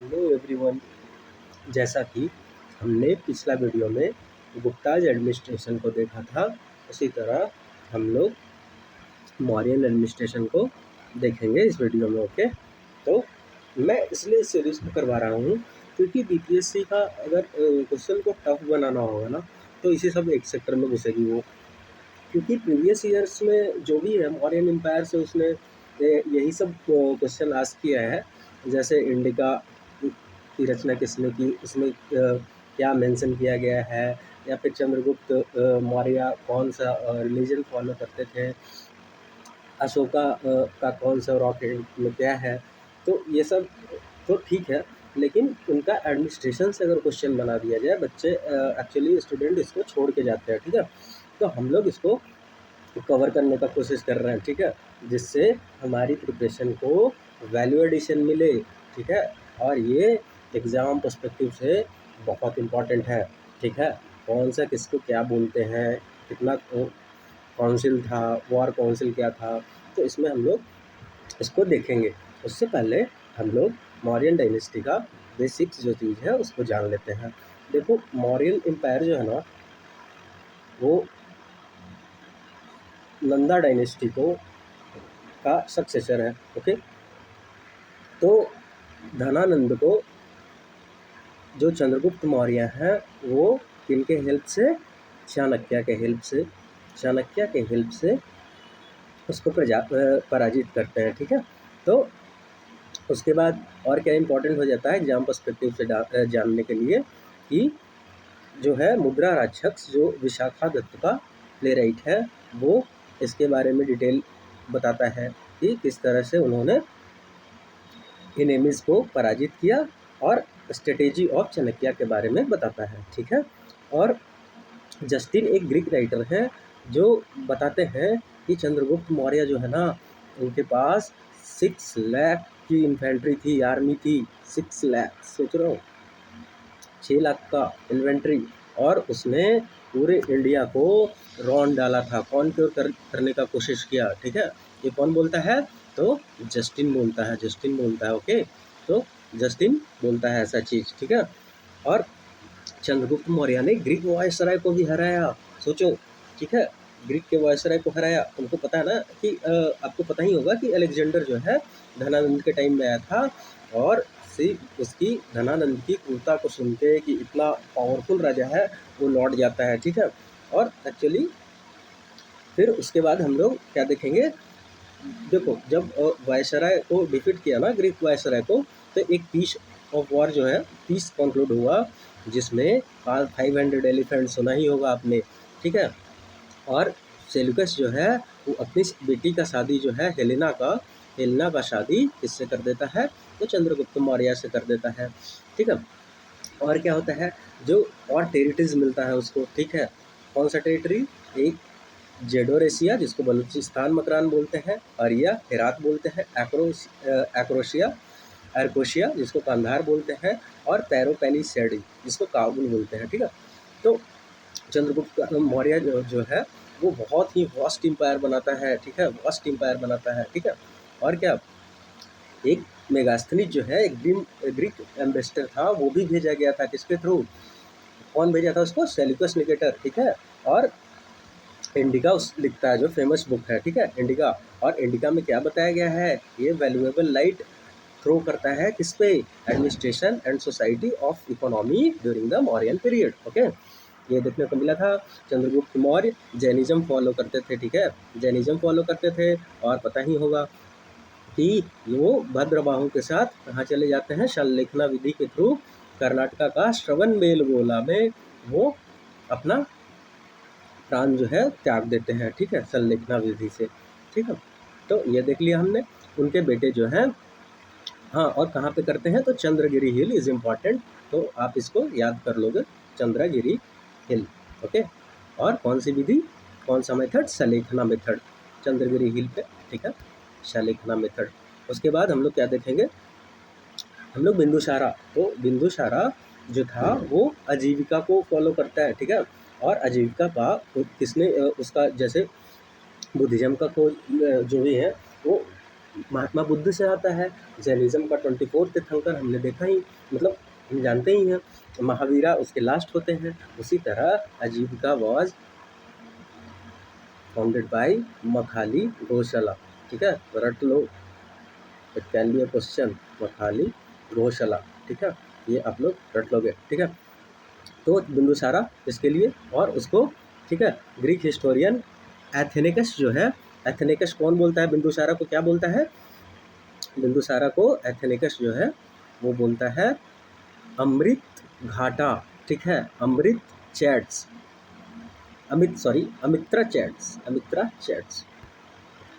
Hello everyone. जैसा कि हमने पिछला वीडियो में गुप्ताज एडमिनिस्ट्रेशन को देखा था, उसी तरह हम लोग मौर्यन एडमिनिस्ट्रेशन को देखेंगे इस वीडियो में। ओके, तो मैं इसलिए इस सीरीज़ को करवा रहा हूँ क्योंकि बीपीएससी का अगर क्वेश्चन को टफ बनाना होगा ना, तो इसी सब एक सेक्टर में घुसेगी वो। क्योंकि प्रीवियस ईयर्स में जो भी है मौर्यन एम्पायर से उसने यही सब क्वेश्चन आस्क किया है। जैसे इंडिका की रचना किसने की, उसमें क्या मेंशन किया गया है, या फिर चंद्रगुप्त मौर्य कौन सा रिलीजन फॉलो करते थे, अशोका का कौन सा रॉक में क्या है। तो ये सब तो ठीक है, लेकिन उनका एडमिनिस्ट्रेशन से अगर क्वेश्चन बना दिया जाए, बच्चे एक्चुअली स्टूडेंट इसको छोड़ के जाते हैं। ठीक है, तो हम लोग इसको कवर करने का कोशिश कर रहे हैं। ठीक है, जिससे हमारी प्रिपरेशन को वैल्यू एडिशन मिले। ठीक है, और ये एग्ज़ाम पर्सपेक्टिव से बहुत इम्पॉर्टेंट है। ठीक है, कौन सा किसको क्या बोलते हैं, कितना काउंसिल था, वॉर काउंसिल क्या था, तो इसमें हम लोग इसको देखेंगे। उससे पहले हम लोग मौर्यन डायनेस्टी का बेसिक्स जो चीज़ है उसको जान लेते हैं। देखो, मौर्यन एम्पायर जो है ना, वो नंदा डायनेस्टी को का सक्सेसर है। ओके, तो धनानंद को जो चंद्रगुप्त मौर्य हैं वो किनके हेल्प से, चाणक्य के हेल्प से उसको पराजित करते हैं। ठीक है, तो उसके बाद और क्या इम्पोर्टेंट हो जाता है एग्जाम पर्सपेक्टिव से जानने के लिए, कि जो है मुद्रा राक्षस जो विशाखा दत्त का प्लेराइट है, वो इसके बारे में डिटेल बताता है कि किस तरह से उन्होंने एनिमीज़ को पराजित किया, और स्ट्रेटेजी ऑफ चाणक्य के बारे में बताता है। ठीक है, और जस्टिन एक ग्रीक राइटर हैं जो बताते हैं कि चंद्रगुप्त मौर्य जो है ना, उनके पास 6 लाख की इन्फेंट्री थी, आर्मी थी। 6 लाख, सोच रहे हो, 6 लाख का इन्वेंट्री, और उसने पूरे इंडिया को रौंद डाला था, कॉन्क्योर करने का कोशिश किया। ठीक है, ये कौन बोलता है, तो जस्टिन बोलता है। ओके, तो जस्टिन बोलता है ऐसा चीज़। ठीक है, और चंद्रगुप्त मौर्य ने ग्रीक वायसराय को भी हराया, सोचो। ठीक है, ग्रीक के वायसराय को हराया। तुमको पता है ना कि आपको पता ही होगा कि अलेक्जेंडर जो है धनानंद के टाइम में आया था, और सिर्फ उसकी धनानंद की क्रूरता को सुन के कि इतना पावरफुल राजा है, वो लौट जाता है। ठीक है, और एक्चुअली फिर उसके बाद हम लोग क्या देखेंगे, देखो जब वायसराय को डिफीट किया ना, ग्रीक वायसराय को, तो एक पीस ऑफ वॉर जो है, पीस कंक्लूड हुआ, जिसमें 500 एलिफेंट सुना ही होगा आपने। ठीक है, और सेल्यूकस जो है वो अपनी बेटी का शादी जो है हेलेना का शादी किससे कर देता है, तो चंद्रगुप्त मौर्य से कर देता है। ठीक है, और क्या होता है, जो और टेरिटरीज मिलता है उसको। ठीक है, कौन सा टेरिटरी, एक जेडोरेशिया जिसको बलूचिस्तान मकरान बोलते हैं, अरिया हेरात बोलते हैं, एरकोशिया जिसको कंधार बोलते हैं, और पेरोपेनिसेडी जिसको काबुल बोलते हैं। ठीक है, तो चंद्रगुप्त मौर्य जो है वो बहुत ही वास्ट एम्पायर बनाता है। ठीक है, वास्ट एम्पायर बनाता है। ठीक है, और क्या, एक मेगास्थनीज जो है, एक ग्रीक एम्बेसडर था, वो भी भेजा गया था किसके थ्रू, कौन भेजा था उसको, सेल्यूकस निकेटर। ठीक है, और इंडिका उस लिखता है जो फेमस बुक है। ठीक है, इंडिका, और इंडिका में क्या बताया गया है, ये वैल्यूएबल लाइट थ्रो करता है किस पे, administration and society of economy during the Mauryan period. Okay, ये देखने को मिला था। चंद्रगुप्त मौर्य जैनिज्म फॉलो करते थे। ठीक है, जैनिज्म फॉलो करते थे, और पता ही होगा कि वो भद्रबाहु के साथ कहाँ चले जाते हैं, शल्लेखना विधि के थ्रू कर्नाटका का श्रवणबेलगोला में वो अपना प्राण जो है त्याग देते हैं। ठीक है, शल्लेखना विधि से। ठीक है, तो ये देख लिया हमने। उनके बेटे जो हैं, हाँ, और कहाँ पे करते हैं, तो चंद्रगिरी हिल इज़ इम्पॉर्टेंट, तो आप इसको याद कर लोगे, चंद्रगिरी हिल। ओके, और कौन सी विधि, कौन सा मेथड, शलेखना मेथड, चंद्रगिरी हिल पे। ठीक है, शलेखना मेथड। उसके बाद हम लोग क्या देखेंगे, हम लोग बिंदुसारा, तो बिंदुसारा जो था वो आजीविका को फॉलो करता है। ठीक है, और आजीविका का किसने उसका जैसे बुद्धिज़्म का खोज जो भी है वो महात्मा बुद्ध से आता है। जैनिज़्म का 24th तीर्थंकर हमने देखा ही, मतलब हम जानते ही हैं। महावीरा उसके लास्ट होते हैं। उसी तरह आजीविका वॉज फाउंडेड बाय मखाली गोशाला। ठीक है, रट लो, it can be a question. Makkhali Gosala, ठीक है, ये आप लोग रट लोगे। ठीक है, तो बिंदुसारा इसके लिए, और उसको, ठीक है, ग्रीक हिस्टोरियन एथेनिकस जो है, एथेनिकस कौन बोलता है बिंदुसारा को, क्या बोलता है बिंदुसारा को? एथेनिकस जो है वो बोलता है अमृत घाटा। ठीक है, अमृत चैट्स, अमित्रा चैट्स,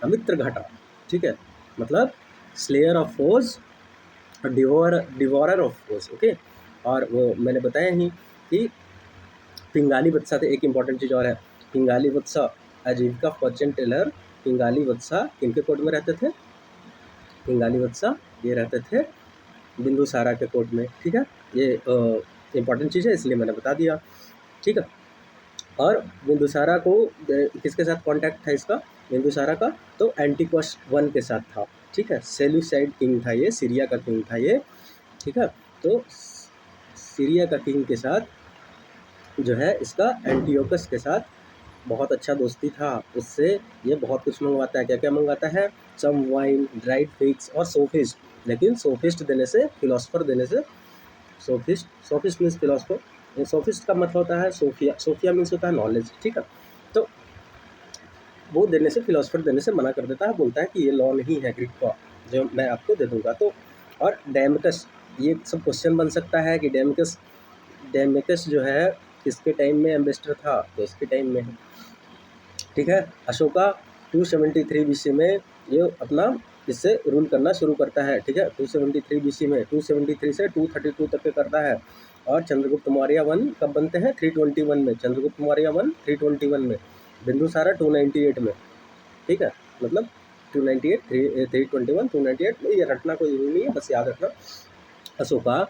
अमित्र घाटा। ठीक है, मतलब slayer of force, devourer of force. Okay, और वो मैंने बताया ही कि पिंगाली वत्सा थे। एक इंपॉर्टेंट चीज़ और है, पिंगाली वत्सा आजीविका फॉर्चून टेलर। पिंगाली वत्सा किनके कोर्ट में रहते थे? पिंगाली वत्सा ये रहते थे बिंदुसारा के कोर्ट में। ठीक है, ये इंपॉर्टेंट चीज़ है इसलिए मैंने बता दिया। ठीक है, और बिंदुसारा को किसके साथ कांटेक्ट था इसका, बिंदुसारा का? तो एंटिकोस वन के साथ था। ठीक है, सेल्यूसाइड किंग था ये, सीरिया का किंग था ये। ठीक है, तो सीरिया का किंग के साथ जो है इसका एंटियोकस के साथ बहुत अच्छा दोस्ती था। उससे ये बहुत कुछ मंगवाता है। क्या क्या मंगवाता है? सम वाइन, ड्राइड फिग्स और सोफिस्ट। लेकिन सोफिस्ट देने से, फिलोसफर देने से, सोफिस्ट मीन्स फिलोसफर। सोफिस्ट का मतलब होता है सोफिया, सोफिया मीन्स होता है नॉलेज। ठीक है, तो वो देने से, फिलोसफर देने से मना कर देता है, बोलता है कि ये लॉ नहीं है ग्रीक का, जो मैं आपको दे दूंगा। तो और डैमकस, ये सब क्वेश्चन बन सकता है कि डैमकस जो है किसके टाइम में एम्बेसडर था? तो इसके टाइम में है। ठीक है, अशोका 273 BC में ये अपना इससे रूल करना शुरू करता है। ठीक है, 273 BC में, 273 से 232 तक के करता है। और चंद्रगुप्त मौर्य 1 कब बनते हैं? 321 में। चंद्रगुप्त मौर्य 1 321 में, बिंदुसारा 298 में। ठीक है, मतलब 298, 321, 298 में। ये रटना कोई जरूरी नहीं है, बस याद रखना। अशोका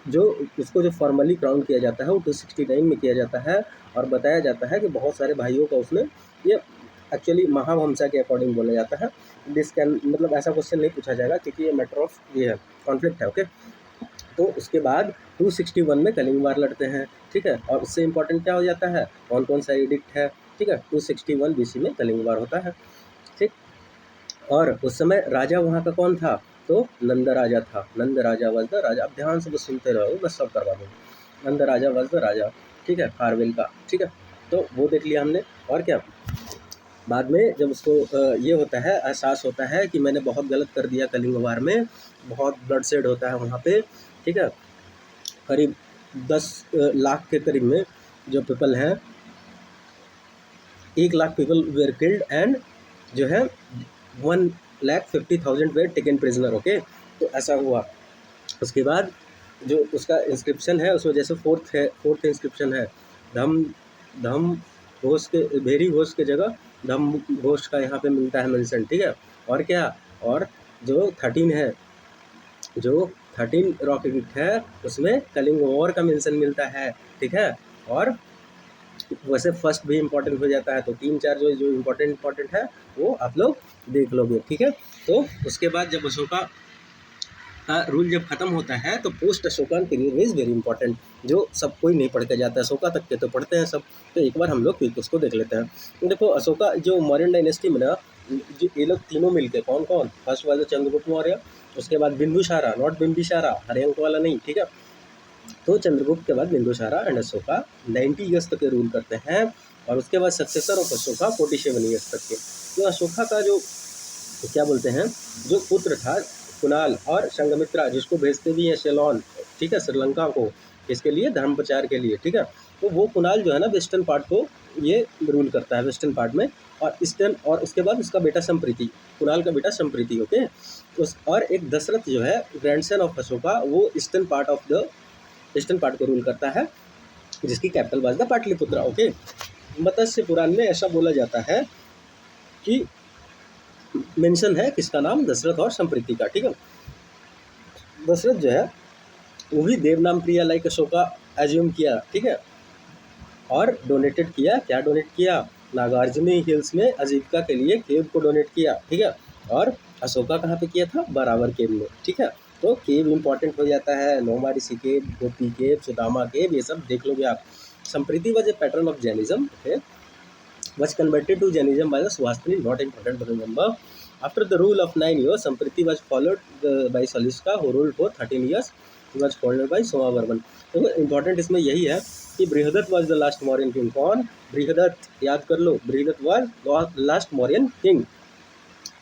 जो उसको जो फॉर्मली क्राउन किया जाता है वो 269 में किया जाता है। और बताया जाता है कि बहुत सारे भाइयों का उसने, ये एक्चुअली महावंशा के अकॉर्डिंग बोला जाता है। दिस कैन, मतलब ऐसा क्वेश्चन नहीं पूछा जाएगा क्योंकि ये मैटर ऑफ ये है, कॉन्फ्लिक्ट है। ओके, तो उसके बाद 261 में कलिंग वार लड़ते हैं। ठीक है, और उससे इम्पोर्टेंट क्या हो जाता है, कौन कौन सा एडिक्ट है? ठीक है, 261 BC में कलिंग वार होता है। ठीक, और उस समय राजा वहाँ का कौन था? तो नंद राजा था। नंद राजा वज द राजा। अब ध्यान से बस सुनते रहो, बस सब करवा दूँगा। नंद राजा वज द राजा। ठीक है, खारवेल का। ठीक है, तो वो देख लिया हमने। और क्या, बाद में जब उसको ये होता है, एहसास होता है कि मैंने बहुत गलत कर दिया कलिंग वार में, बहुत ब्लड शेड होता है वहाँ पे। ठीक है, करीब 10 लाख के करीब में जो पीपल हैं, 1 lakh people where killed and जो है 1,50,000 वेर टेकन प्रिजनर। ओके, तो ऐसा हुआ। उसके बाद जो उसका इंस्क्रिप्शन है उस वजह से फोर्थ इंस्क्रिप्शन है, धम धम घोष के, भेरी घोष के जगह धम घोष का यहाँ पे मिलता है मेंशन। ठीक है, और क्या, और जो 13 है, जो 13 रॉक एडिक्ट है उसमें कलिंग वॉर का मेंशन मिलता है। ठीक है, और वैसे फर्स्ट भी इम्पोर्टेंट हो जाता है। तो 3-4 जो इम्पोर्टेंट है वो आप लोग देख लोगे। ठीक है, तो उसके बाद जब अशोका का रूल जब खत्म होता है तो post Ashokan period is very important, जो सब कोई नहीं पढ़ के जाता है। अशोका तक के तो पढ़ते हैं सब, तो एक बार हम लोग क्विक उसको देख लेते हैं। देखो अशोका जो मौर्यन डायनेस्टी में ना, जो ये लोग तीनों मिलके, कौन कौन, फर्स्ट वाला चंद्रगुप्त मौर्य, उसके बाद बिंदुसारा, नॉट बिंबिसारा, हरे अंक वाला नहीं। ठीक है, तो चंद्रगुप्त के बाद बिंदुसारा एंड अशोका 90 ईयर्स तक के रूल करते हैं। और उसके बाद सक्सेसर ऑफ अशोका 47 ईयर्स तक के। तो अशोका का जो क्या बोलते हैं, जो पुत्र था कुणाल और संघमित्रा, जिसको भेजते भी हैं सेलोन, ठीक है, श्रीलंका को, इसके लिए धर्म प्रचार के लिए। ठीक है, तो वो कुणाल जो है ना वेस्टर्न पार्ट को ये रूल करता है, वेस्टर्न पार्ट में, और ईस्टर्न, और उसके बाद उसका बेटा संप्रीति, कुणाल का बेटा संप्रीति। ओके, उस और एक दशरथ जो है ग्रैंडसन ऑफ अशोका, वो ईस्टर्न पार्ट को रूल करता है, जिसकी capital was the Pataliputra. Okay, Matsya Purana में ऐसा बोला जाता है कि मेंशन है किसका नाम, दशरथ और संप्रीति का। ठीक है, दशरथ जो है वो भी देवनाम प्रिया लाइक अशोका एज्यूम किया। ठीक है, और डोनेटेड किया, क्या डोनेट किया, नागार्जुनी हिल्स में आजीविका के लिए केव को डोनेट किया। ठीक है, और अशोका कहाँ पे किया था? बराबर केव में, ठीक है। तो केव इंपॉर्टेंट हो जाता है, लोमा ऋषि केव, गोपी केव, सुदामा केव, ये सब देख लोगे आप। Sampriti was a pattern of Jainism, okay, was converted to Jainism by the Swastri, not important to remember. After the rule of 9 years, Sampriti was followed by Salishka, who ruled for 13 years. He was followed by Somavarman. तो important इसमें यही है कि Brihadratha was the last Mauryan king. कौन? बृहदत्त, याद कर लो, Brihadratha was last Mauryan king,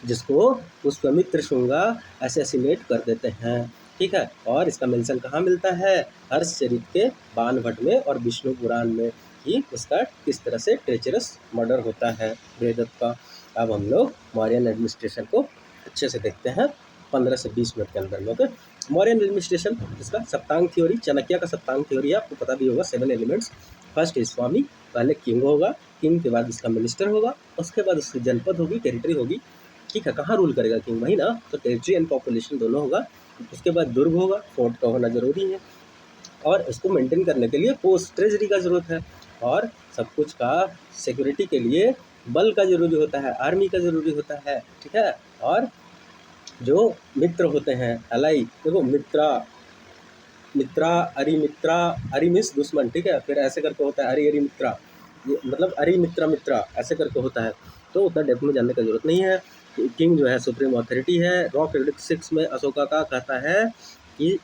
जिसको पुष्यमित्र शुंगा असैसिनेट कर देते हैं, ठीक है। और इसका मेंशन कहाँ मिलता है? हर्षचरित के बाणभट्ट में और विष्णु पुराण में, कि उसका किस तरह से ट्रेचरस मर्डर होता है बृहदत्त का। अब हम लोग मौर्यन एडमिनिस्ट्रेशन को अच्छे से देखते हैं 15 से 20 मिनट के अंदर में, ओके। मौर्यन एडमिनिस्ट्रेशन, इसका सप्तांग थ्योरी, चाणक्य का सप्तांग थ्योरी है, आपको पता भी होगा, 7 एलिमेंट्स। फर्स्ट इज स्वामी, पहले किंग होगा, किंग के बाद उसका मिनिस्टर होगा, उसके बाद उसकी जनपद होगी, टेरिटरी होगी, ठीक है। कहाँ रूल करेगा किंग? वही ना, तो टेरिटरी एंड पॉपुलेशन दोनों होगा। उसके बाद दुर्ग होगा, फोर्ट का होना जरूरी है, और इसको मेंटेन करने के लिए पोस्ट ट्रेजरी का ज़रूरत है, और सब कुछ का सिक्योरिटी के लिए बल का ज़रूरी होता है, आर्मी का ज़रूरी होता है, ठीक है। और जो मित्र होते हैं, अलाई, देखो मित्रा, मित्रा, अरिमित्रा, अरिमिस दुश्मन, ठीक है, फिर ऐसे करके होता है अरि मित्रा, ये मतलब अरि मित्रा मित्रा ऐसे करके होता है। तो उतना डेप्थ में जानने की जरूरत नहीं है। किंग जो है सुप्रीम अथॉरिटी है। रॉक एडिक्ट 6 में अशोका का कहता है कि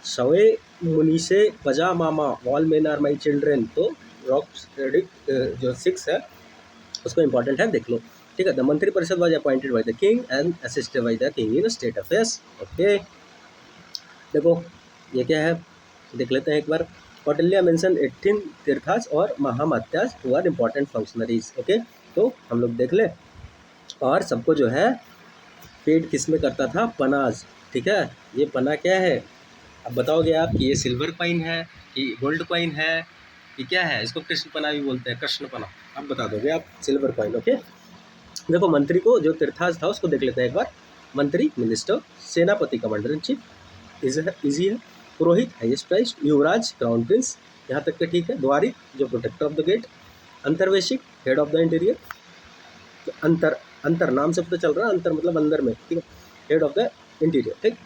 सवे मुनीसे पजा मामा all men are my children. तो रॉक एडिक्ट जो 6 है उसको इंपॉर्टेंट है, देख लो, ठीक है। द मंत्री परिषद was appointed by the king and assisted by the king in state affairs, okay. देखो ये क्या है, देख लेते हैं एक बार। कौटिल्य मेंशन 18 तीर्थास और mahamatyas who are important functionaries, okay. तो हम लोग देख ले, और सबको जो है पेड किस में करता था? पनाज, ठीक है। ये पना क्या है? अब बताओगे आप कि ये सिल्वर कॉइन है कि गोल्ड कॉइन है कि क्या है? इसको कृष्ण पना भी बोलते हैं, कृष्ण पना। अब बता दोगे आप, सिल्वर कॉइन, ओके। देखो मंत्री को जो तीर्थास था उसको देख लेते हैं एक बार। मंत्री मिनिस्टर, सेनापति कमांडर इन चीफ, इजी है। Purohit highest priest, yuvraj crown prince, यहाँ तक के ठीक है। द्वारिक जो protector of the gate, Antarveshik head of the interior, तो अंतर नाम से पता चल रहा है, अंतर मतलब अंदर में, ठीक है, हेड ऑफ द इंटीरियर, ठीक।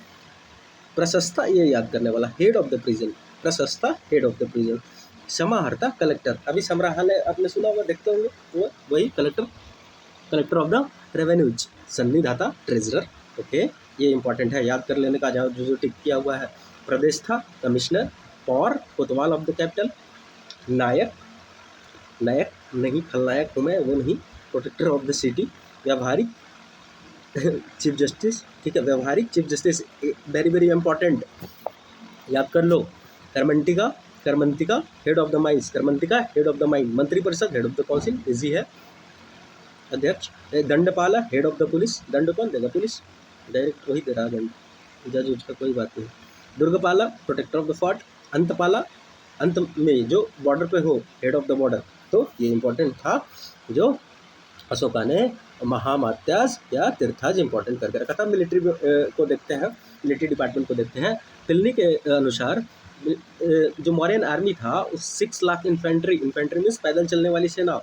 प्रशस्ता, ये याद करने वाला, head of the prison, Prashasta head of the prison. Samaharta collector, अभी संग्रहालय आपने सुना होगा, देखते होंगे, वो वही collector, collector of the revenues. Sannidhata treasurer, okay, ये इंपॉर्टेंट है, याद कर लेने का, जो टिक किया हुआ है। प्रदेश था कमिश्नर, पौर कोतवाल ऑफ द कैपिटल, नायक, नायक नहीं, खलनायक हूँ मैं, वो नहीं, protector of the city. Vyavaharika chief justice, ठीक है, Vyavaharika chief justice, very very important, याद कर लो। Karmantika, Karmantika head of the mines, Karmantika head of the mine. Mantri Parishad head of the council, easy है। Adhyaksha, Dandapala head of the police, दंड कौन देगा? पुलिस, डायरेक्ट वही दे रहा दंड, जज उसका कोई बात नहीं। दुर्गपाला प्रोटेक्टर ऑफ द फोर्ट, अंतपाला अंत में जो बॉर्डर पे हो, हेड ऑफ द बॉर्डर। तो ये इंपॉर्टेंट था जो अशोका ने महामात्यास या तीर्थाज इंपॉर्टेंट करके रखा था। मिलिट्री को देखते हैं, मिलिट्री डिपार्टमेंट को देखते हैं। पिल्ली के अनुसार जो मौर्यन आर्मी था उस 6 लाख इन्फेंट्री, इन्फेंट्री मीन्स पैदल चलने वाली सेना,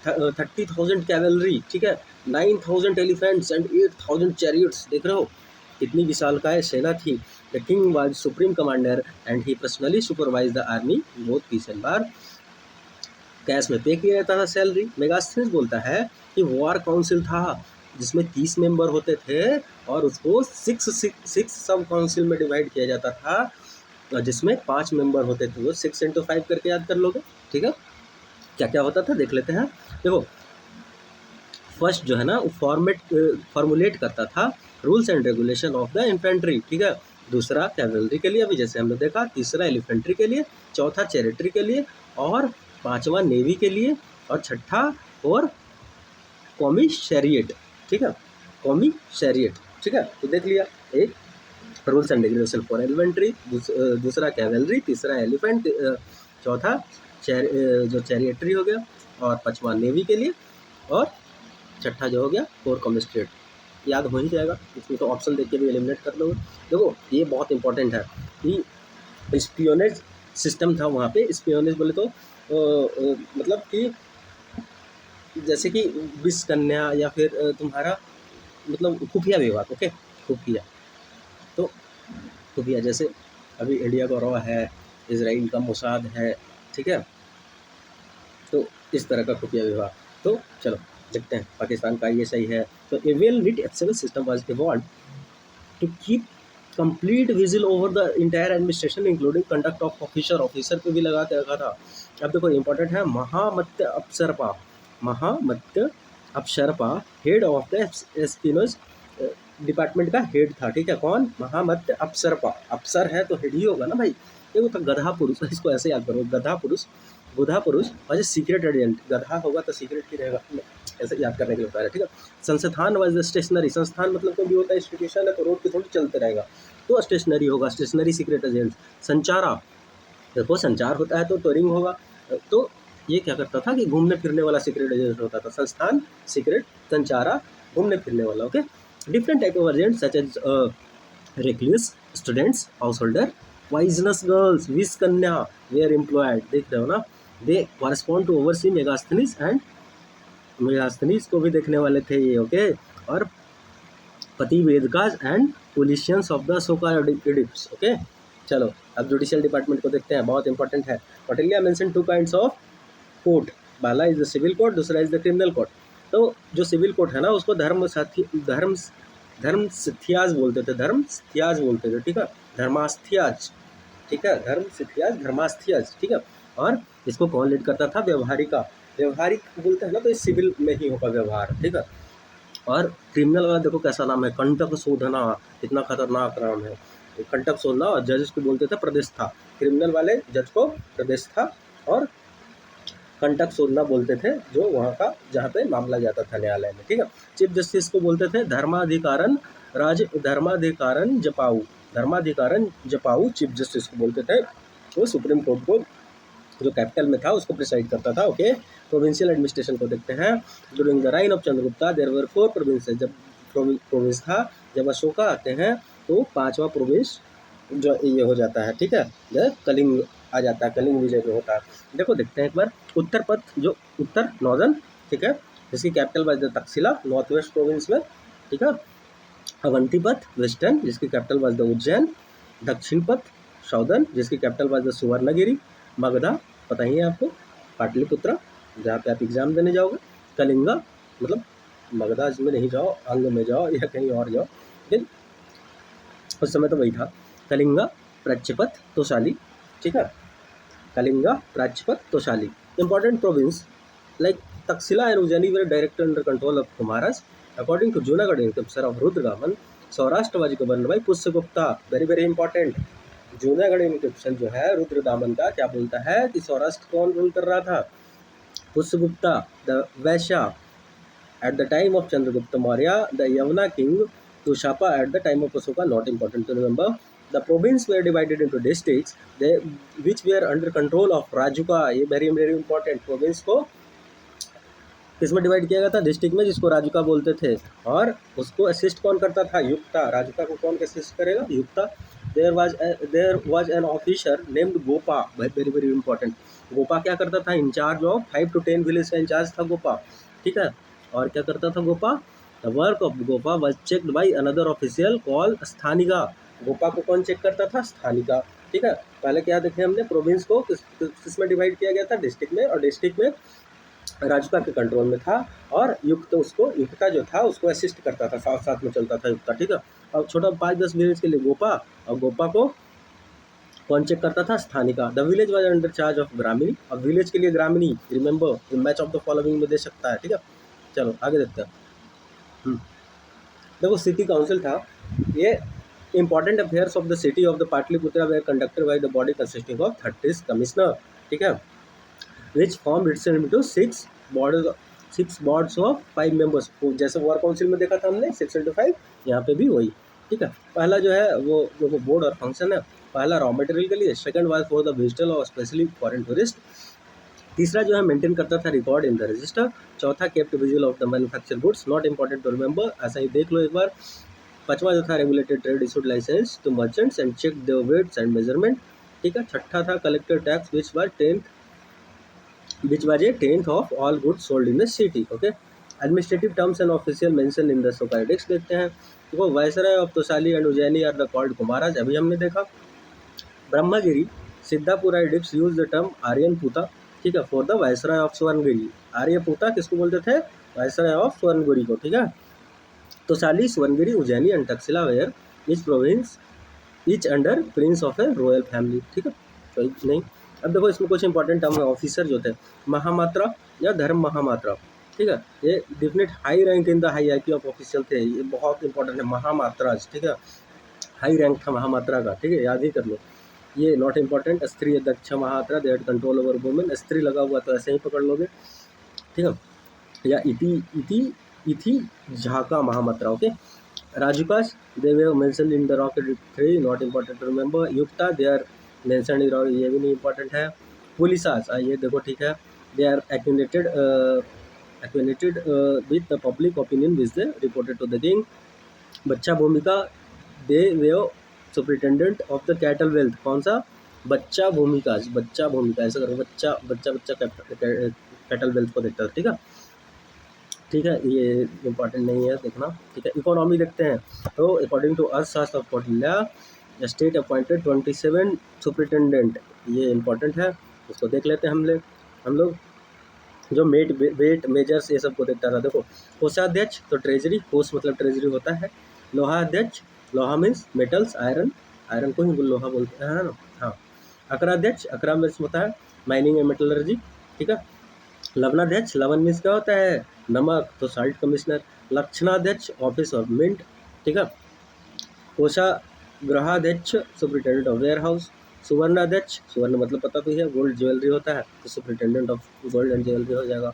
30,000 कैवलरी, ठीक है, 9,000 एलिफेंट्स एंड 8,000 चैरियट्स, देख रहे हो कितनी विशालकाय सेना थी। The king was supreme commander and he personally supervise the army both peace and war. Cash में पे किया जाता था सैलरी। मेगास्थनीज बोलता है कि वॉर काउंसिल था जिसमें 30 मेंबर होते थे और उसको 6 सब काउंसिल में डिवाइड किया जाता था, जिसमें 5 मेंबर होते थे। वो 6 × 5 करके याद कर लोगे, ठीक है। क्या क्या होता था देख लेते हैं। देखो फर्स्ट जो है ना, वो फॉर्मुलेट करता था rules and regulation of the infantry, ठीक है। दूसरा कैवलरी के लिए, अभी जैसे हमने देखा। तीसरा एलिफेंट्री के लिए, चौथा चैरिटरी के लिए, और पांचवा नेवी के लिए, और छठा और कॉमी शैरियट, ठीक है, कॉमी शैरियट, ठीक है। तो देख लिया, एक रूल्स एंड रेगुलेशन फॉर एलिफेंट्री, दूसरा कैवलरी, तीसरा एलिफेंट, चौथा जो चैरियटरी हो गया, और पांचवा नेवी के लिए, और छठा जो हो गया फोर कॉमिस्ट्रेट। याद हो ही जाएगा, इसमें तो ऑप्शन देख के भी एलिमिनेट कर लोगे। देखो ये बहुत इंपॉर्टेंट है कि स्पियोनेज सिस्टम था वहाँ पे। स्पियोनेज बोले तो मतलब कि जैसे कि विष कन्या या फिर तुम्हारा मतलब खुफिया विभाग, ओके, खुफिया। तो खुफिया जैसे अभी इंडिया का रॉ है, इसराइल का मोसाद है, ठीक है, तो इस तरह का खुफिया विभाग। तो चलो देखते हैं पाकिस्तान का ये सही है। तो a well knit excel system was evolve to keep complete vigil over the entire administration including conduct of officer, officer पे भी लगा के रखा था। अब देखो इंपॉर्टेंट है, महामत्य अप्सरपा, महामत्य अप्सरपा हेड ऑफ द एस्पिनोज डिपार्टमेंट का हेड था, ठीक है, कौन, महामत्य अप्सरपा, अप्सर है तो हेड ही होगा ना भाई। देखो तो गधा पुरुष, इसको ऐसे याद करो, गधा पुरुष, बुधा पुरुष और सीक्रेट एजेंट, गधा होगा तो सीक्रेट ही रहेगा, ऐसे याद करने के लिए बता रहे, ठीक है। संस्थान वाज द स्टेशनरी, संस्थान मतलब कोई भी होता है, इंस्टीट्यूशन है तो रोड पे थोड़ी चलते रहेगा, तो स्टेशनरी होगा, स्टेशनरी सीक्रेट एजेंट। संचारा, देखो संचार होता है तो टूरिंग होगा, तो ये क्या करता था कि घूमने फिरने वाला सीक्रेट एजेंट होता था, संस्थान सीक्रेट, संचारा घूमने फिरने वाला, okay. Different type of agent such as recluse, students, householder, poisonous girls, Vish Kanya were employed, देख रहे हो ना, they correspond to overseer Megasthenes and, Megasthenes को भी देखने वाले थे ये, ओके, और Prativedakas and politicians of the Asoka edicts, okay. चलो अब जुडिशियल डिपार्टमेंट को देखते हैं, बहुत इंपॉर्टेंट है। Kautilya mention two kinds of court, पहला इज द सिविल कोर्ट, दूसरा इज द क्रिमिनल कोर्ट। तो जो सिविल कोर्ट है ना उसको धर्मस्थियाज बोलते थे, धर्मस्थियाज बोलते थे, ठीक है, धर्मास्थियाज, ठीक है, धर्मस्थियाज, धर्मास्थियाज, ठीक है। और इसको कौन लीड करता था, व्यवहारिका, व्यवहारिक बोलते हैं ना, तो इस सिविल में ही होगा व्यवहार, ठीक है। और क्रिमिनल वाला देखो कैसा नाम है, कंटक शोधना, इतना खतरनाक नाम है, कंटक शोधना, और जज को बोलते थे प्रदेष्टा, क्रिमिनल वाले जज को प्रदेष्टा और कंटक शोधना बोलते थे, जो वहाँ का जहाँ पे मामला जाता था न्यायालय में, ठीक है। चीफ जस्टिस को बोलते थे धर्माधिकारन धर्माधिकारन जपाऊ, धर्माधिकारन जपाऊ चीफ जस्टिस को बोलते थे, वो सुप्रीम कोर्ट को जो कैपिटल में था उसको प्रिसाइड करता था, ओके। प्रोविंशियल एडमिनिस्ट्रेशन को देखते हैं। During the reign of Chandragupta there were 4 provinces, जब प्रोविंस था, जब अशोका आते हैं तो 5वां प्रोविंस जो ये हो जाता है, ठीक है, जब कलिंग आ जाता है, कलिंग विजय जो होता है। देखो देखते हैं एक बार, उत्तर पथ जो उत्तर नॉर्दर्न, ठीक है, जिसकी capital was Takshashila north west province में, ठीक है। अवंती पथ वेस्टर्न, जिसकी कैपिटल वाज द उज्जैन। दक्षिण पथ साउदर्न, जिसकी capital was the Suvarnagiri. Magadha पता ही है आपको, पाटलिपुत्र, जहाँ पे आप एग्जाम देने जाओगे। कलिंगा मतलब मगधा में नहीं जाओ, अंग में जाओ या कहीं और जाओ, लेकिन उस समय तो वही था। कलिंगा, प्राच्यपथ, तोशाली, ठीक है, Kalinga, Prachyapath, Tosali. Important province like Takshashila and Ujjaini were directly under control of Kumaras. According to Junagadh Encryption of Rudradaman, Saurashtra was governed by Pushyagupta, very very important. Junagadh inscription जो है रुद्रदामन का क्या बोलता है कि सौराष्ट्र कौन रूल कर रहा था, पुष्यगुप्ता द वैश्या at the time of Chandragupta Maurya, the Yavana king Tushapa at the time of Asoka, not important to remember. The province were divided into districts they, which were under control of Rajuka, ये very very important, province को किसमें divide किया गया था, district में, जिसको राजुका बोलते थे, और उसको असिस्ट कौन करता था, युक्ता, राजुका को कौन असिस्ट करेगा, Yukta. There was an officer named Gopa, very very important, Gopa क्या करता था, इंचार्ज ऑफ 5 to 10 विलेज का इंचार्ज था गोपा, ठीक है। और क्या करता था Gopa, the work of Gopa was checked by another official call Sthanika, Gopa को कौन चेक करता था, स्थानिका, ठीक है। पहले क्या देखे हमने, प्रोविंस को किस में डिवाइड किया गया था, डिस्ट्रिक्ट में, और डिस्ट्रिक्ट में राजुका के कंट्रोल में था, और युक्त उसको, युक्ता जो था उसको असिस्ट करता था, साथ साथ में चलता था युक्ता, ठीक है। और छोटा 5-10 विलेज के लिए गोपा, और गोपा को कौन चेक करता था, स्थानिका। The village was under charge of ग्रामीणी, और विलेज के लिए ग्रामीणी, remember match of the following में दे सकता है, ठीक है। चलो आगे देखते हैं। देखो सिटी काउंसिल था, ये important affairs of the city of the Pataliputra were conducted by the body consisting of 30 commissioner, ठीक है, which formed itself into 6 boards of 5 members, जैसे वार काउंसिल में देखा था हमने 6 into 5, यहाँ पे भी वही, ठीक है। पहला जो है वो जो बोर्ड और फंक्शन है, पहला रॉ मटेरियल के लिए, सेकंड वाज फॉर द विजिटल और स्पेशली फॉरेन टूरिस्ट, तीसरा जो है मेंटेन करता था रिकॉर्ड इन द रजिस्टर, चौथा kept visual of the manufacture goods, not important to remember, ऐसा ही देख लो एक बार। पांचवा जो था regulated trade issued license to merchants and check the weights and measurement, ठीक है। छठा था collector tax which was a tenth of all goods sold in the city, okay। Administrative terms and official mention in the सोका edicts देखते हैं। देखो viceroy of Tosali and Ujjaini are the called कुमाराज, अभी हमने देखा। Brahmagiri Siddapura edicts use the term आर्यन पूता, ठीक है, for the viceroy of Suvarnagiri. आर्य पूता किसको बोलते थे? वायसराय ऑफ स्वर्णगिरी को, ठीक है। Tosali, Suvarnagiri, Ujjaini and Taxila where each province each under prince of a royal family, ठीक है। तो नहीं, अब देखो इसमें कुछ इंपॉर्टेंट टर्म है। ऑफिसर जो थे, महामात्रा या धर्म महामात्रा, ठीक है, ये definite high rank in the hierarchy of official थे, ये बहुत इंपॉर्टेंट है। महामात्रा, ठीक है, हाई रैंक था महामात्रा का, ठीक है, याद ही कर लो। ये नॉट इंपॉर्टेंट। स्त्री दक्ष महात्रा, they had control over women, स्त्री लगा हुआ तो ऐसे ही पकड़ लोगे, ठीक है। या इति इति इति झाका महामात्रा, okay. राजुकास, they were mentioned in the rocket 3, not important to remember. Yukta, they are mentioned in rocket, ये भी नहीं important है। पुलिसास, ये देखो ठीक है, they are acquainted with the public opinion which they reported to the king. बच्चा भूमिका, they were superintendent of the cattle wealth, कौन सा? बच्चा भूमिका, बच्चा भूमिका, ऐसा करो, बच्चा बच्चा बच्चा कैटल वेल्थ को देखता है, ठीक है, ठीक है, ये इंपॉर्टेंट नहीं है देखना, ठीक है। इकोनॉमी देखते हैं, तो अकॉर्डिंग टू अर्थशास्त्र of Kautilya, state appointed 27 superintendent, ये इंपॉर्टेंट है, इसको देख लेते हैं हम लोग। जो वेट मेजर्स ये सब को देखता था, देखो। कोषाध्यक्ष तो ट्रेजरी, कोष मतलब ट्रेजरी होता है। लोहाध्यक्ष, लोहा मीन्स मेटल्स, आयरन, आयरन को ही लोहा बोलते हैं ना, हाँ। अकराध्यक्ष, अकरा मीन्स होता है माइनिंग एंड मेटलर्जी, ठीक है। लवणाध्यक्ष, लवण मीन्स क्या होता है? नमक, तो साल्ट कमिश्नर। लक्षणाध्यक्ष, ऑफिस ऑफ मिंट, ठीक है। कोषाग्रहाध्यक्ष, सुपरिटेंडेंट ऑफ वेयर हाउस। सुवर्णाध्यक्ष, सुवर्ण मतलब पता तो है गोल्ड ज्वेलरी होता है, तो superintendent of gold and jewellery हो जाएगा।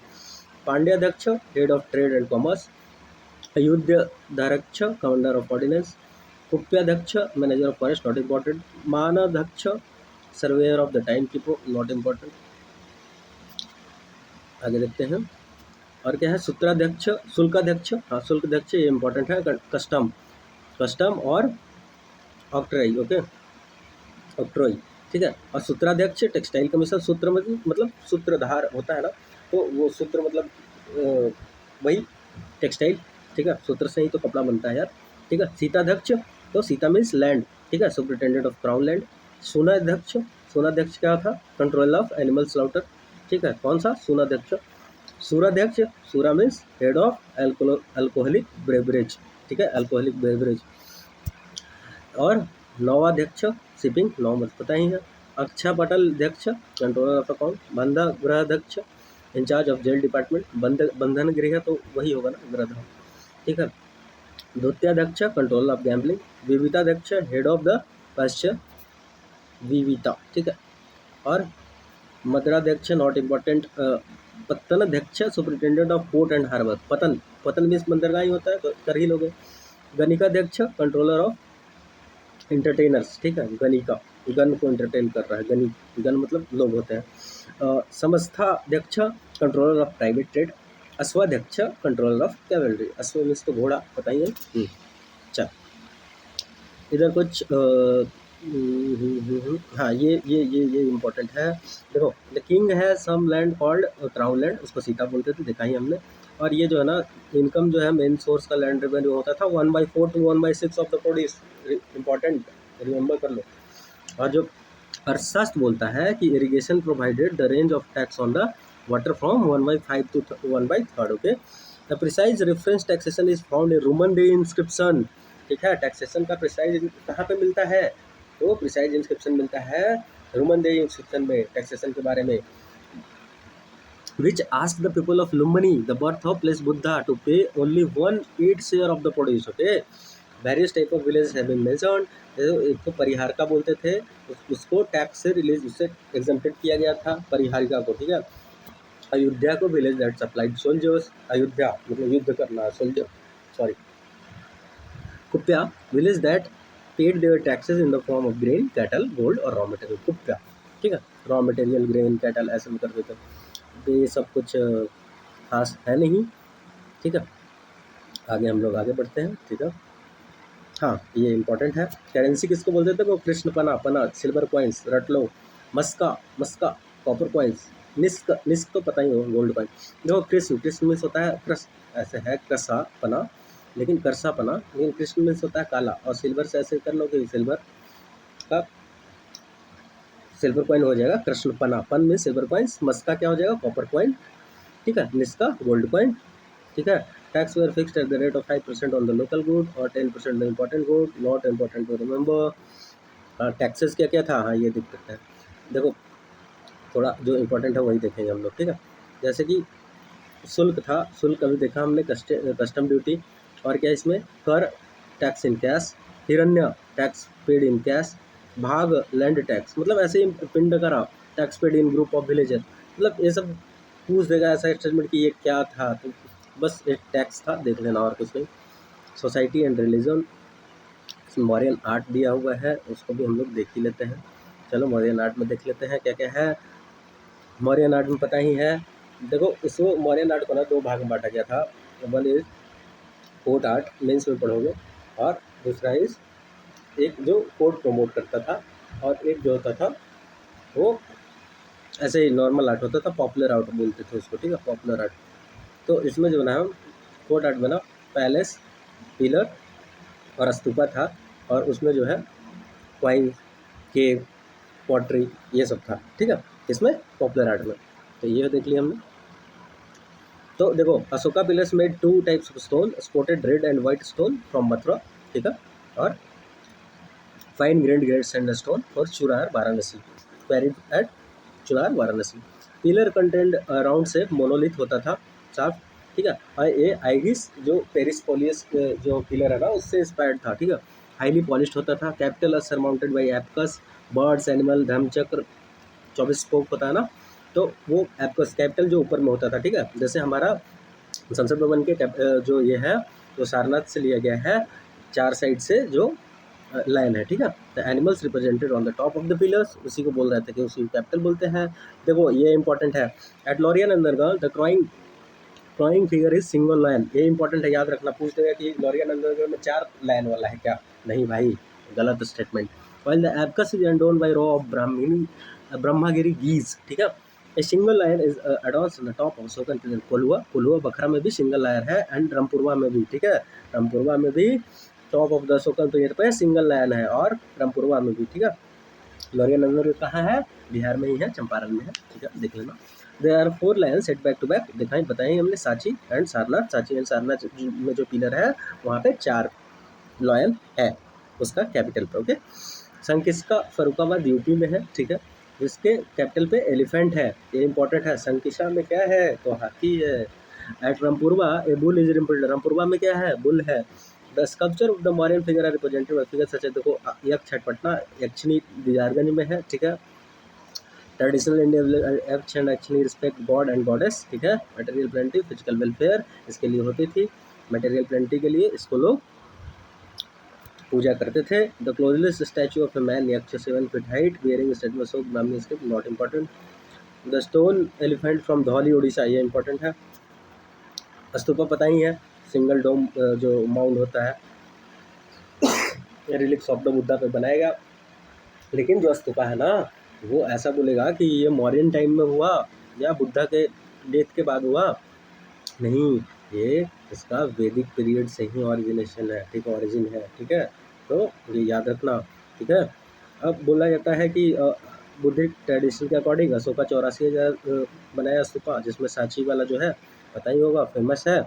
पांड्याध्यक्ष, head of trade and commerce. अयुध्याध्यक्ष, कमांडर ऑफ ऑर्डिनेंस। कुप्याध्यक्ष, manager of forest, not important. मानाध्यक्ष, surveyor of the time keeper, not important. आगे देखते हैं, और क्या है? सूत्राध्यक्ष, शुल्काध्यक्ष, हाँ शुल्काध्यक्ष ये इंपॉर्टेंट है। कस्टम और ऑक्ट्रॉय, ओके, ऑक्ट्रॉय, ठीक है। और सूत्राध्यक्ष, टेक्सटाइल कमीशन, सूत्र मतलब सूत्रधार होता है ना, तो वो सूत्र मतलब वही टेक्सटाइल, ठीक है, सूत्र से ही तो कपड़ा बनता है यार, ठीक है। सीताध्यक्ष, तो सीता मीन्स लैंड, ठीक है, सुपरिटेंडेंट ऑफ क्राउन लैंड। सोनाध्यक्ष, सोनाध्यक्ष क्या था? कंट्रोल ऑफ एनिमल स्लाउटर, ठीक है, कौन सा? सोनाध्यक्ष। सूराध्यक्ष, सूरा means head of alcoholic beverage, ठीक है, अल्कोहलिक ब्रेवरेज। और नौवाध्यक्ष, शिपिंग, नौ मत पता ही है। अक्षा पटल अध्यक्ष, कंट्रोलर ऑफ अकाउंट। बंधा गृहाध्यक्ष, इंचार्ज ऑफ जेल डिपार्टमेंट, बंधन गृह तो वही होगा ना, गृह, ठीक है। द्वितीयाध्यक्ष, कंट्रोलर ऑफ गैम्बलिंग। विविताध्यक्ष, हेड ऑफ द पाश्चर विविता, ठीक है। और मद्राध्यक्ष, नॉट इम्पॉर्टेंट। पत्तनाध्यक्ष, superintendent of port and harbour. पतन, पतन मीन्स बंदरगाह ही होता है, तो कर ही लोगे। गणिकाध्यक्ष, कंट्रोलर ऑफ एंटरटेनर्स, ठीक है, गणिका, गन को एंटरटेन कर रहा है, गन मतलब लोग होते हैं। समस्थाध्यक्ष, कंट्रोलर ऑफ प्राइवेट ट्रेड। अश्वाध्यक्ष, कंट्रोलर ऑफ कैवलरी, अश्व मीन्स तो घोड़ा, बताइए। चल इधर कुछ हाँ, ये इम्पोर्टेंट है। देखो, द किंग है some land called crown land, उसको सीता बोलते थे, देखा ही हमने। और ये जो है ना, इनकम जो है मेन सोर्स का लैंड रेवेन्यू होता था 1/4 to 1/6 of the produce, important, remember कर लो। और जो अर्थशास्त्र बोलता है कि irrigation provided the range of tax on the water from 1/5 to 1/3, okay. The precise reference taxation is found in Roman day inscription, ठीक है। टैक्सेशन का प्रिसाइज कहाँ पे मिलता है? तो प्रिसाइज इंस्क्रिप्शन मिलता है रोमन डे इंस्क्रिप्शन में, टैक्सेशन के बारे में। Which ask the people of Lumbini the birth of place Buddha to pay only 1/8 share of the produce, okay. Various type of village have been mentioned. एक तो परिहारिका बोलते थे, उसको टैक्स से रिलीज, उससे एग्जम्प्टेड किया गया था परिहारिका को, ठीक है। अयोध्या को विलेज दैट सप्लाइड सोल्जर्स, अयोध्या मतलब युद्ध करना, सोल्जर, सॉरी। कुप्या, village that paid their taxes in the form of grain, cattle, gold और रॉ मटेरियल, कुप्या, ठीक है। रॉ मटेरियल, ग्रेन, कैटल ऐसे में कर देते, तो ये सब कुछ खास है नहीं, ठीक है। आगे हम लोग आगे बढ़ते हैं, ठीक है। हाँ, ये इंपॉर्टेंट है। करेंसी किसको बोलते थे? वो कृष्ण पना, सिल्वर कॉइन्स, रट लो। मस्का, कॉपर कॉइन्स, निस्क तो पता ही हो, गोल्ड कॉइन। देखो कृष्ण मीन्स होता है कृष्ण, ऐसे है कृषा पना, लेकिन करसा पना, लेकिन कृष्ण मीन्स होता है काला, और सिल्वर से ऐसे कर लो कि सिल्वर का सिल्वर कॉइन हो जाएगा कृष्ण पना, पन में सिल्वर कॉइन्स, मस्का क्या हो जाएगा कॉपर कॉइन, ठीक है, निस्का गोल्ड कॉइन, ठीक है। Tax were fixed at the rate of 5% on the local good और 10% the important good, not important to remember. Taxes क्या क्या था, हाँ ये दिक्कत है, देखो थोड़ा जो इम्पोर्टेंट है वही देखेंगे हम लोग, ठीक है। जैसे कि शुल्क था, शुल्क अभी देखा हमने, कस्टम ड्यूटी, और क्या इसमें कर, टैक्स इन कैश, हिरण्य टैक्स पेड इन कैश, भाग लैंड टैक्स, मतलब ऐसे ही पिंड करा tax paid in group of villager, मतलब ये सब पूछ देगा ऐसा स्टेटमेंट कि ये क्या था, तो बस एक टैक्स था, देख लेना और कुछ नहीं। Society and religion, Mauryan art दिया हुआ है, उसको भी हम लोग देख ही लेते हैं। चलो मॉरियन आर्ट में देख लेते हैं क्या क्या है। मौर्यन आर्ट में पता ही है, देखो इसको मौर्यन आर्ट को ना दो भाग में बांटा गया था। One is court art, mains में पढ़ोगे, और दूसरा इज एक जो कोर्ट प्रमोट करता था, और एक जो होता था वो ऐसे ही नॉर्मल आर्ट होता था, पॉपुलर आर्ट बोलते थे उसको, ठीक है, पॉपुलर आर्ट। तो इसमें जो बना कोर्ट आर्ट बना, पैलेस, पिलर और स्तूपा था, और उसमें जो है क्वाइन, केव, पॉटरी, ये सब था, ठीक है, इसमें पॉपुलर आर्ट में। तो ये देख लिया हमने। तो देखो Ashoka pillars made 2 types of stone, spotted red and white stone from Mathura, ठीक है, और fine grained grade sandstone for Chunar Varanasi, quarried at Chunar Varanasi. Pillar content round shape monolith होता था, साफ, ठीक है, और ये आइरिस जो पेरिस पोलियस जो पिलर है ना उससे इंस्पायर्ड था, ठीक है, हाईली पॉलिश्ड होता था, capital surmounted by abacus, birds, animal, Dharmachakra, 24 spoke होता है ना, तो वो एप्कस कैपिटल जो ऊपर में होता था, ठीक है, जैसे हमारा संसद भवन के जो ये है वो सारनाथ से लिया गया है, 4 साइड से जो लाइन है, ठीक है। The animals represented on the top of the pillars, उसी को बोल रहे थे कि उसी को कैपिटल बोलते हैं। देखो ये इंपॉर्टेंट है, at Lauriya underground the crowning figure is single line, ये इंपॉर्टेंट है, याद रखना, पूछ देगा कि लॉरियन अंडरग्राउंड में 4 लाइन वाला है क्या, नहीं भाई, गलत statement. While the abacus is एंडोन by row of Brahmagiri geese, ठीक है, a single lion is advance on the top of सोकन पिलर, कोलुआ बखरा में भी सिंगल लायर है, एंड रामपुरवा में भी, ठीक है, रामपुरवा में भी टॉप ऑफ द सोकन पिलर पे सिंगल लाइन है, और रामपुरवा में भी, ठीक है। लॉरियन नगर कहाँ है, बिहार में ही है, चंपारण में है, ठीक है, देख लेना। There are 4 line set back to back, दिखाई बताएं हमने, सांची एंड सारनाथ, सांची एंड सारनाथ में जो पिलर है वहाँ पे 4 लाइन है उसका कैपिटल पे, ओके। संकिस्का फरुखाबाद यूपी में है, ठीक है, जिसके कैपिटल पे एलिफेंट है, ये इंपॉर्टेंट है। संकिसा में क्या है, तो हाथी है। At Rampurva a bull is represented, Rampurva में क्या है, बुल है। The sculpture of the Mauryan figure are represented by figure such, देखो यक्ष छटपटना, यक्षिणी दीदारगंज में है, ठीक है। Traditional Indian yaksha and yakshini respect god and goddess, ठीक है। मटेरियल प्लेंटी, फिजिकल वेलफेयर इसके लिए होती थी, मटेरियल प्लेंटी के लिए इसको लोग पूजा करते थे। The closest statue of a man यक्ष 7 feet height bearing statement of Brahmani script, not important. The stone elephant from Dhauli Orissa, ये इंपॉर्टेंट है। स्तूपा पता ही है, सिंगल डोम जो माउंट होता है, रिलिक्स ऑफ द बुद्धा पे बनाएगा, लेकिन जो स्तूपा है ना वो ऐसा बोलेगा कि ये मौर्यन टाइम में हुआ या बुद्धा के डेथ के बाद हुआ, नहीं, ये इसका वैदिक पीरियड से ही ऑरिजिनेशन है, ठीक, ऑरिजिन है, ठीक है, तो ये याद रखना, ठीक है। अब बोला जाता है कि बुद्धिक ट्रेडिशन के अकॉर्डिंग अशोका 84,000 बनाया स्तूपा, जिसमें सांची वाला जो है पता ही होगा, फेमस है।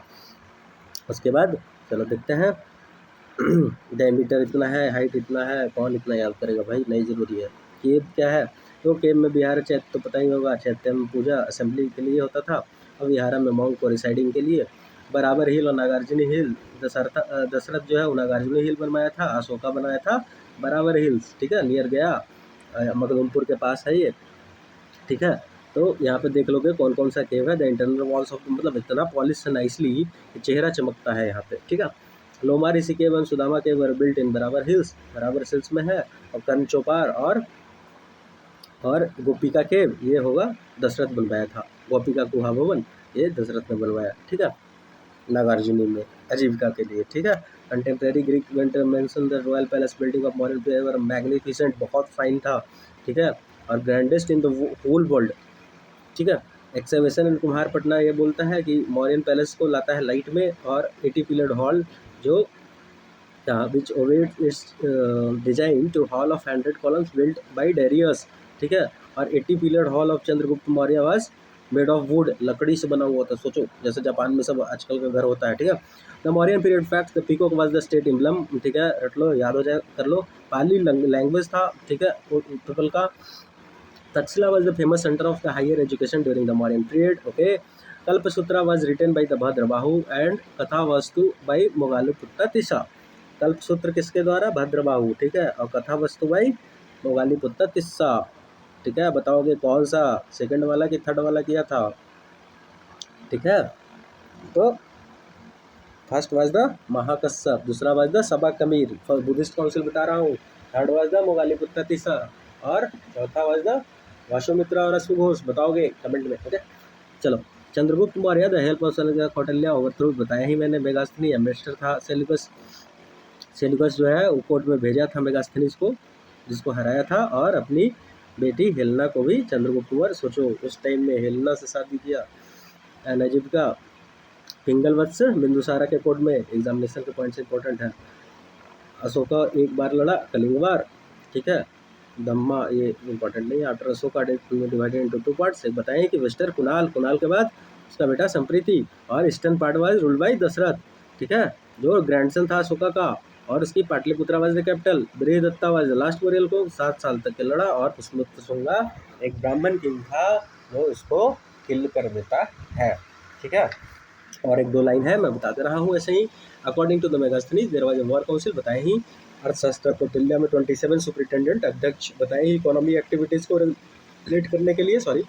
उसके बाद चलो देखते हैं डायमीटर इतना है, हाइट इतना है, कौन इतना याद करेगा भाई, नहीं ज़रूरी है। केव क्या है, तो केव में बिहार चैत्य तो पता ही होगा, चैत्य में पूजा असेंबली के लिए होता था, और विहारा में मॉन्क को रिसाइडिंग के लिए। बराबर हिल और नागार्जुनी हिल, दशरथ जो है वो नागार्जुनी हिल बनवाया था, अशोका बनाया था बराबर हिल्स, ठीक है, नियर गया मखदूमपुर के पास है ये, ठीक है। तो यहाँ पे देख लोगे कौन कौन सा केव है। द इंटरनल वॉल्स ऑफ, मतलब इतना पॉलिश नाइसली चेहरा चमकता है यहाँ पे, ठीक है। लोमा ऋषि केव एवं सुदामा केव वर बिल्ट इन बराबर हिल्स में है। और कर्ण चौपार और गोपिका केव ये होगा दशरथ बनवाया था, गोपिका गुहा भवन ये दशरथ ने बनवाया, ठीक है, नागार्जुनी में आजीविका के लिए, ठीक है। Contemporary Greek event mention the royal palace building of modern paver magnificent, बहुत फाइन था, ठीक है, और grandest in the whole world, ठीक है। एक्सकवेशन एंड कुम्हार पटना ये बोलता है कि मौर्यन पैलेस को लाता है लाइट में, और 80 पिलर्ड हॉल जो which owed its design to hall of 100 columns built by Darius, ठीक है। और 80 pillared hall of Chandragupta Maurya was made of wood, लकड़ी से बना हुआ था। सोचो जैसे जापान में सब आजकल का घर होता है, ठीक है। The Mauryan period fact, the peacock was the state emblem, ठीक है, रट लो, याद हो जाए, कर लो। पाली लैंग्वेज था, ठीक है, पीपल का। Takshashila was the famous center of the higher education during the Mauryan period. Okay, Kalpasutra was written by the Bhadrabahu and Kathavastu by Mogaliputta Tissa. Kalpasutra किसके द्वारा? भद्रबाहु, ठीक है, और कथा वस्तु भाई मोगालीपुत्र तिस्सा, ठीक है। बताओगे कौन सा, सेकंड वाला कि थर्ड वाला किया था, ठीक है। तो फर्स्ट वाज द महाकश्यप, दूसरा was the Saba Kamir, Buddhist council बता रहा हूँ, third was the Moggaliputta Tissa, और चौथा वाज द वाशुमित्रा और अश्वघोष। बताओगे कमेंट में, ओके। चलो, Chandragupta Maurya the help of Kautilya overthrow, बताया ही मैंने। मेगास्थनी एम्बेसडर था, सेल्यूकस जो है वो कोर्ट में भेजा था मेगास्थनीज को, जिसको हराया था, और अपनी बेटी हेलेना को भी चंद्रगुप्त मौर्य, सोचो उस टाइम में हेलेना से शादी किया, नजीब का। पिंगलवत्स बिंदुसारा के कोर्ट में, एग्जामिनेशन के पॉइंट्स इंपॉर्टेंट है। अशोका एक बार लड़ा, कलिंग वार, ठीक है। दम्मा ये इंपॉर्टेंट नहीं है। After Ashoka divided into 2 parts, एक बताएं कि वेस्टर्न कुणाल के बाद उसका बेटा संप्रीति, और eastern part was ruled by Dasharatha, ठीक है, जो ग्रैंडसन था अशोका का, और उसकी Pataliputra was the capital. Brihadratha was the last warrior को 7 साल तक के लड़ा, और पुष्पगुप्त शुंगा एक ब्राह्मण किंग था जो इसको किल कर देता है, ठीक है। और 1-2 लाइन है, मैं बताते रहा हूँ ऐसे ही। According to the Megasthenes there was a war council, बताए ही। अर्थशास्त्र कौटिल्य में 27 सुपरिटेंडेंट अध्यक्ष, बताए ही। इकोनॉमी एक्टिविटीज़ को रेगुलेट करने के लिए, सॉरी,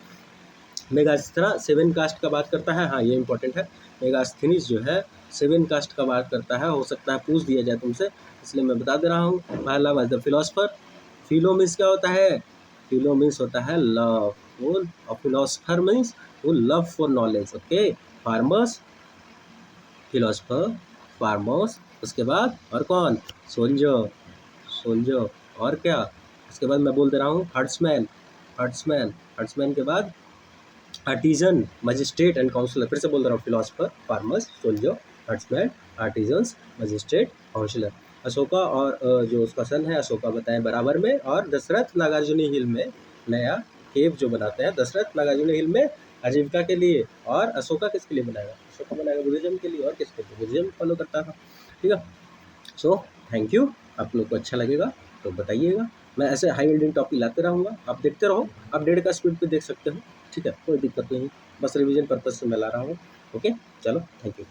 मेगास्थना 7 कास्ट का बात करता है, हाँ ये इंपॉर्टेंट है। मेगास्थनीज जो है 7 कास्ट का बात करता है, हो सकता है पूछ दिया जाए तुमसे, इसलिए मैं बता दे रहा हूँ। पहला वाज द फिलोसफर, फिलो मीन्स क्या होता है? फिलो मीन्स होता है लव, और फिलोसफर मीन्स वो love for knowledge, okay. Farmers, philosopher, farmers, उसके बाद और कौन? सोल्जर, और क्या? उसके बाद मैं बोल दे रहा हूँ हर्ट्समैन के बाद आर्टिजन, मजिस्ट्रेट एंड काउंसलर। फिर से बोल रहा हूँ, philosopher, farmers, soldier, herdsman, artisans, magistrate, counsellor. Ashoka और जो उसका सन है अशोका बताएं बराबर में, और दशरथ नागार्जुनी हिल में नया केव जो बनाते हैं, दशरथ नागार्जुनी हिल में आजीविका के लिए, और अशोका किसके लिए बनाएगा? अशोका बनाएगा बुद्धिज्म के लिए, और किसके लिए? बुद्धिज्म फॉलो करता था, ठीक है। सो थैंक यू, आप लोग को अच्छा लगेगा तो बताइएगा। मैं ऐसे हाई एंडिंग टॉपिक लाते रहूँगा, आप देखते रहो, आप 1.5 का स्पीड पे देख सकते हो, ठीक है, कोई दिक्कत नहीं, बस रिवीजन पर्पज से मैं ला रहा हूँ, ओके। चलो, थैंक यू।